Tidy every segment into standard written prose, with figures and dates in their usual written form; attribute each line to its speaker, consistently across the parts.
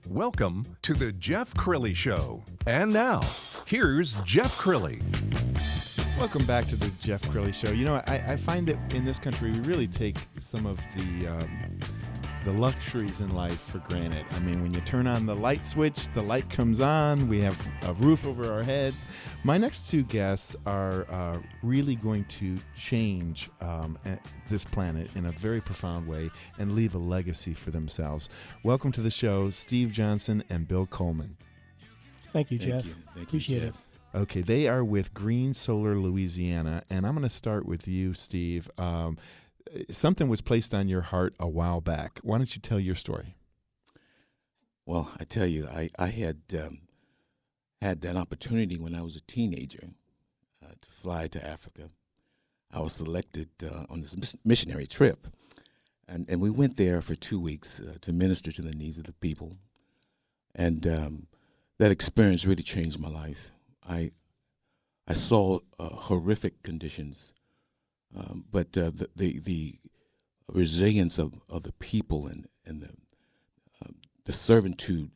Speaker 1: Welcome to the Jeff Crilley Show. And now, here's Jeff Crilley.
Speaker 2: Welcome back to the Jeff Crilley Show. You know, I find that in this country we really take some of the luxuries in life for granted. I mean, when you turn on the light switch, the light comes on. We have a roof over our heads. My next two guests are really going to change this planet in a very profound way and leave a legacy for themselves. Welcome to the show, Steve Johnson and Bill Coleman.
Speaker 3: Thank you, Jeff. Appreciate it.
Speaker 2: Okay, they are with Green Solar Louisiana, and I'm going to start with you, Steve. Something was placed on your heart a while back. Why don't you tell your story?
Speaker 4: Well, I tell you, I had that opportunity when I was a teenager to fly to Africa. I was selected on this missionary trip, and we went there for 2 weeks to minister to the needs of the people. And that experience really changed my life. I saw horrific conditions, but the resilience of the people and the servitude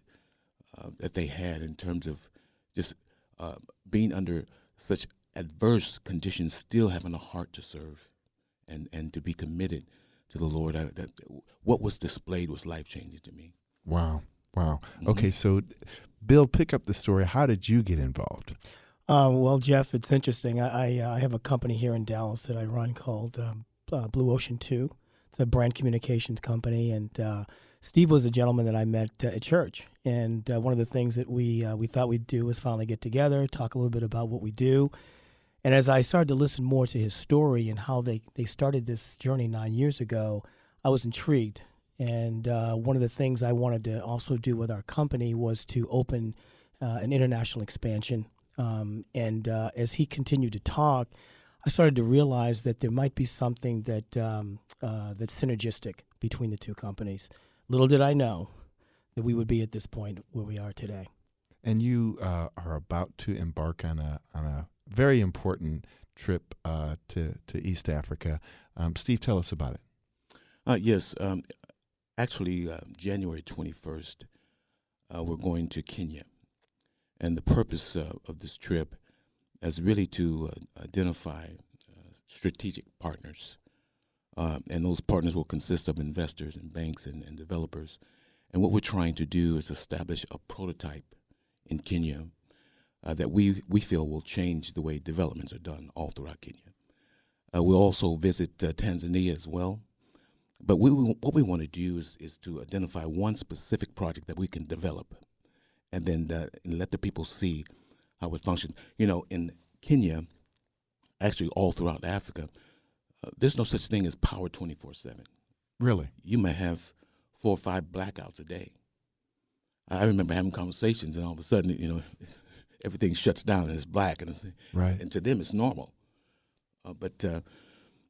Speaker 4: that they had in terms of just being under such adverse conditions, still having a heart to serve and to be committed to the Lord. What was displayed was life-changing to me.
Speaker 2: Wow.
Speaker 4: Mm-hmm.
Speaker 2: Okay, so Bill, pick up the story. How did you get involved?
Speaker 3: Well, Jeff, it's interesting. I have a company here in Dallas that I run called Blue Ocean 2. It's a brand communications company, and Steve was a gentleman that I met at church. And one of the things that we thought we'd do was finally get together, talk a little bit about what we do. And as I started to listen more to his story and how they started this journey 9 years ago, I was intrigued. And one of the things I wanted to also do with our company was to open an international expansion. And as he continued to talk, I started to realize that there might be something that's synergistic between the two companies. Little did I know that we would be at this point where we are today.
Speaker 2: And you are about to embark on a very important trip to East Africa. Steve, tell us about it.
Speaker 4: Yes. Actually, January 21st, we're going to Kenya. And the purpose of this trip is really to identify strategic partners. And those partners will consist of investors and banks and developers. And what we're trying to do is establish a prototype in Kenya that we feel will change the way developments are done all throughout Kenya. We'll also visit Tanzania as well. But what we want to do is to identify one specific project that we can develop and then and let the people see how it functions. You know, in Kenya, actually all throughout Africa, there's no such thing as power 24/7.
Speaker 2: Really?
Speaker 4: You may have 4 or 5 blackouts a day. I remember having conversations, and all of a sudden, you know, everything shuts down and it's black, and
Speaker 2: right.
Speaker 4: And to them it's normal.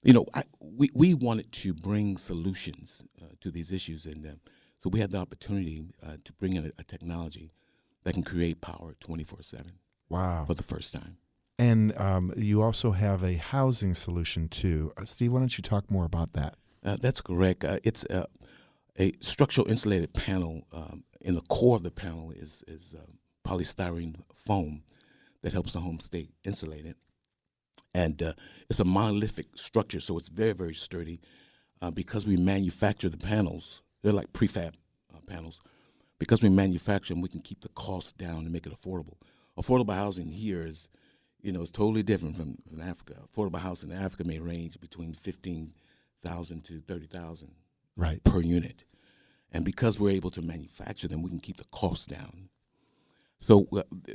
Speaker 4: You know, we wanted to bring solutions to these issues, and so we had the opportunity to bring in a technology that can create power 24/7.
Speaker 2: Wow!
Speaker 4: For the first time.
Speaker 2: And you also have a housing solution too. Steve, why don't you talk more about that?
Speaker 4: That's correct. It's a structural insulated panel. In the core of the panel is polystyrene foam that helps the home stay insulated. And it's a monolithic structure, so it's very, very sturdy. Because we manufacture the panels, they're like prefab panels. Because we manufacture them, we can keep the costs down and make it affordable. Affordable housing here is, you know, it's totally different from Africa. Affordable housing in Africa may range between $15,000 to $30,000
Speaker 2: right
Speaker 4: per unit. And because we're able to manufacture them, we can keep the costs down. So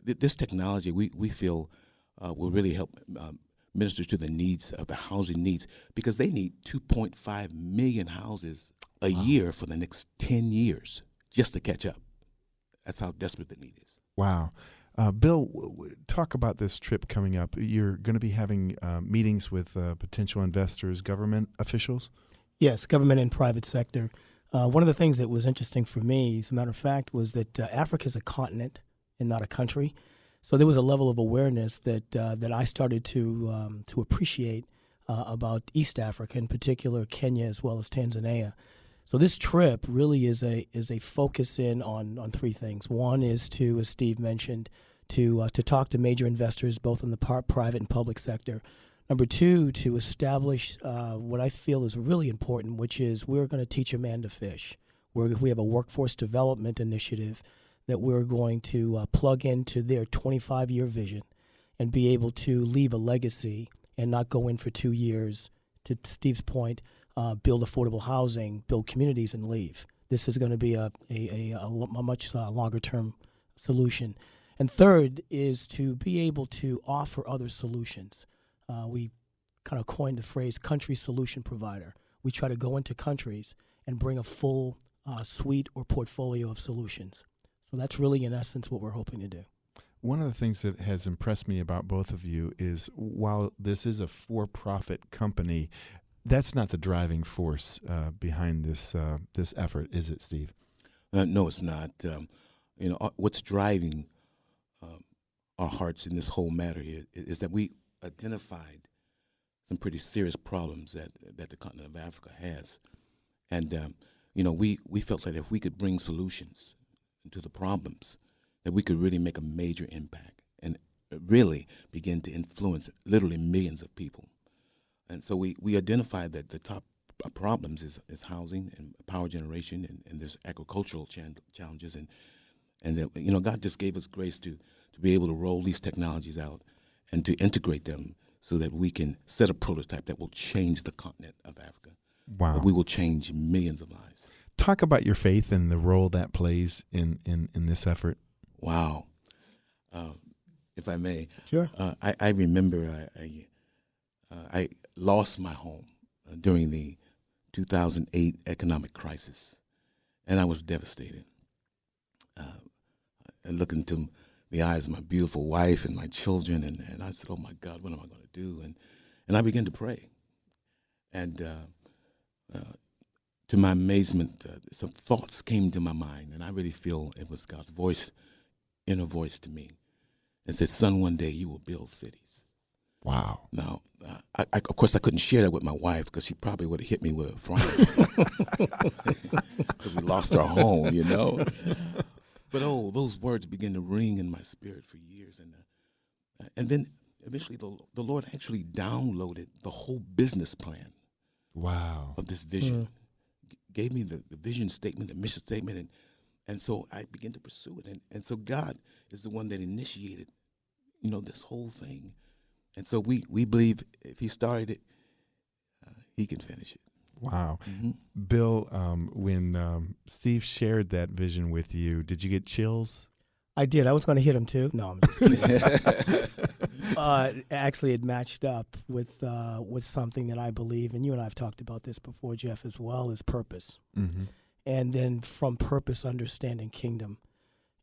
Speaker 4: this technology, we feel, will really help minister to the needs of the housing needs, because they need 2.5 million houses a year for the next 10 years just to catch up. That's how desperate the need is.
Speaker 2: Wow. Bill, talk about this trip coming up. You're going to be having meetings with potential investors, government officials?
Speaker 3: Yes, government and private sector. One of the things that was interesting for me, as a matter of fact, was that Africa is a continent and not a country. So there was a level of awareness that I started to appreciate about East Africa, in particular Kenya as well as Tanzania. So this trip really is a focus in on three things. One is to, as Steve mentioned, to talk to major investors, both in the private and public sector. Number two, to establish what I feel is really important, which is we're going to teach a man to fish. We have a workforce development initiative that we're going to plug into their 25-year vision and be able to leave a legacy and not go in for 2 years, to Steve's point, build affordable housing, build communities, and leave. This is going to be a much longer-term solution. And third is to be able to offer other solutions. We kind of coined the phrase country solution provider. We try to go into countries and bring a full suite or portfolio of solutions. So that's really, in essence, what we're hoping to do.
Speaker 2: One of the things that has impressed me about both of you is while this is a for-profit company, that's not the driving force behind this effort, is it, Steve?
Speaker 4: No, it's not. What's driving our hearts in this whole matter is that we identified some pretty serious problems that the continent of Africa has. And, we felt that if we could bring solutions to the problems, that we could really make a major impact and really begin to influence literally millions of people. And so we identified that the top problems is housing and power generation and there's agricultural challenges. And God just gave us grace to be able to roll these technologies out and to integrate them so that we can set a prototype that will change the continent of Africa.
Speaker 2: Wow.
Speaker 4: We will change millions of lives.
Speaker 2: Talk about your faith and the role that plays in this effort.
Speaker 4: Wow. If I may.
Speaker 3: Sure.
Speaker 4: I remember I lost my home during the 2008 economic crisis, and I was devastated. I looked into the eyes of my beautiful wife and my children, and I said, oh, my God, what am I going to do? And I began to pray. And to my amazement, some thoughts came to my mind, and I really feel it was God's voice, inner voice to me, and said, son, one day you will build cities.
Speaker 2: Wow.
Speaker 4: Now, of course, I couldn't share that with my wife because she probably would have hit me with a frying because we lost our home, But, those words began to ring in my spirit for years. And then eventually the Lord actually downloaded the whole business plan
Speaker 2: Wow.
Speaker 4: of this vision, gave me the vision statement, the mission statement, and so I began to pursue it. And so God is the one that initiated, this whole thing. And so we believe if he started it, he can finish it.
Speaker 2: Wow.
Speaker 4: Mm-hmm.
Speaker 2: Bill, when Steve shared that vision with you, did you get chills?
Speaker 3: I did. I was going to hit him too. No, I'm just kidding. Actually, it matched up with something that I believe, and you and I have talked about this before, Jeff, as well, is purpose.
Speaker 2: Mm-hmm. And
Speaker 3: then from purpose, understanding kingdom.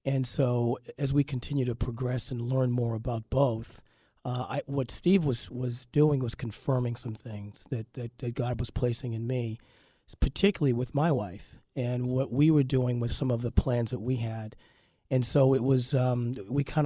Speaker 3: And so as we continue to progress and learn more about both, what Steve was doing was confirming some things that God was placing in me, particularly with my wife and what we were doing with some of the plans that we had. And so it was I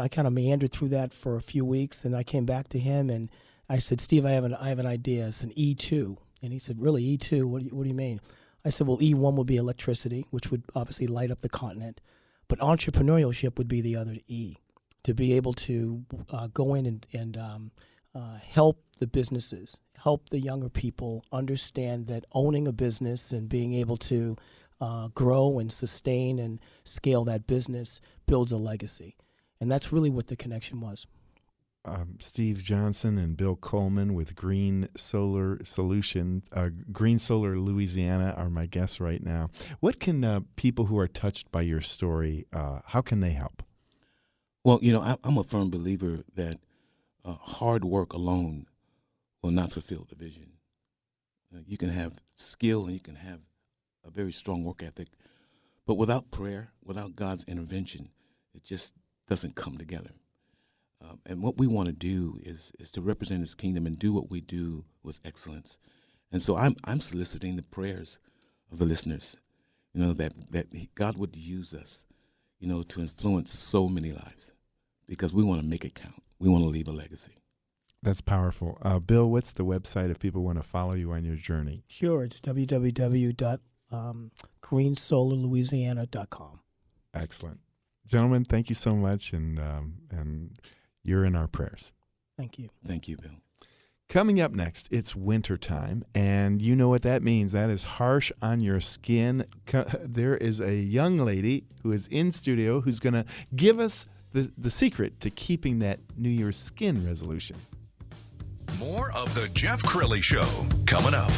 Speaker 3: kind of meandered through that for a few weeks, and I came back to him and I said, Steve, I have an idea. It's an E2. And he said, really, E2? What do you mean? I said, well, E1 would be electricity, which would obviously light up the continent. But entrepreneurship would be the other E, to be able to go in and help the businesses, help the younger people understand that owning a business and being able to grow and sustain and scale that business builds a legacy. And that's really what the connection was.
Speaker 2: Steve Johnson and Bill Coleman with Green Solar Green Solar Louisiana are my guests right now. What can people who are touched by your story, how can they help?
Speaker 4: Well, I'm a firm believer that hard work alone will not fulfill the vision. You can have skill and you can have a very strong work ethic, but without prayer, without God's intervention, it just doesn't come together. And what we want to do is to represent His kingdom and do what we do with excellence. And so I'm soliciting the prayers of the listeners, that God would use us, to influence so many lives, because we want to make it count. We want to leave a legacy.
Speaker 2: That's powerful. Bill, what's the website if people want to follow you on your journey?
Speaker 3: Sure, it's www.iamwho.com. greensolarlouisiana.com.
Speaker 2: Excellent. Gentlemen, thank you so much, and you're in our prayers.
Speaker 3: Thank you.
Speaker 4: Thank you, Bill.
Speaker 2: Coming up next, it's wintertime, and you know what that means. That is harsh on your skin. There is a young lady who is in studio who's going to give us the secret to keeping that New Year's skin resolution.
Speaker 1: More of the Jeff Crilley Show coming up.